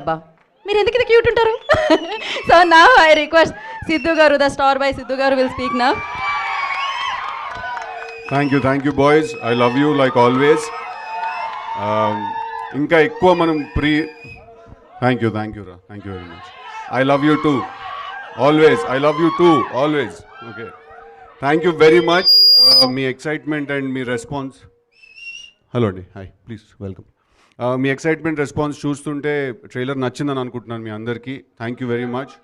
అబ్బా మీరు ఎందుకు ఇది క్యూట్ ఉంటారు సో నా ఐ రిక్వెస్ట్ సిద్ధు గారు the star by Siddhu garu will speak నా thank you boys I love you like always ఇంకా ఎక్కువ మనం థ్యాంక్ యూ రా thank you very much I love you too always I love you too always okay thank you very much మీ excitement and మీ response hello అండి hi please welcome మీ excitement response చూస్తుంటే trailer నచ్చిందని అనుకుంటున్నాను మీ అందరికీ thank you very much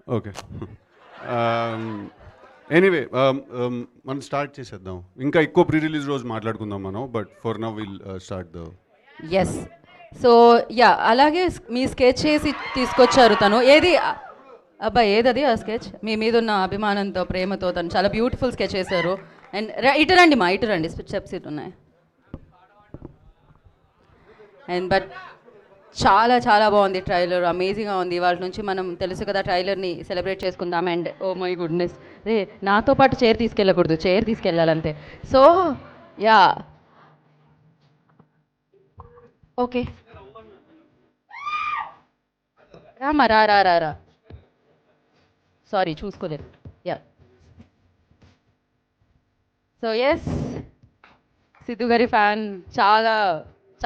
okay anyway మనం స్టార్ట్ చేసేద్దాం ఇంకా ఎక్కువ ప్రీ రిలీజ్ రోజు మాట్లాడుకుందాం మనం but for now will start the ఎస్ సో యా అలాగే మీ స్కెచ్ చేసి తీసుకొచ్చారు తను ఏది అబ్బాయి ఏదది ఆ స్కెచ్ మీ మీద ఉన్న అభిమానంతో ప్రేమతో తను చాలా బ్యూటిఫుల్ స్కెచ్ చేశారు అండ్ ఇటు రండి మా ఇటు రండి స్టెప్స్ ఇటు ఉన్నాయి అండ్ బట్ చాలా చాలా బాగుంది ట్రైలర్ అమేజింగ్గా ఉంది వాళ్ళ నుంచి మనం తెలుసు కదా ట్రైలర్ని సెలబ్రేట్ చేసుకుందాం అండ్ ఓ మై గుడ్నెస్ రే నాతో పాటు చైర్ తీసుకెళ్ళకూడదు చైర్ తీసుకెళ్ళాలంతే సో యా ఓకే రామా రా సారీ చూసుకోలేదు యా సో ఎస్ సిద్ధు గారి ఫ్యాన్ చాలా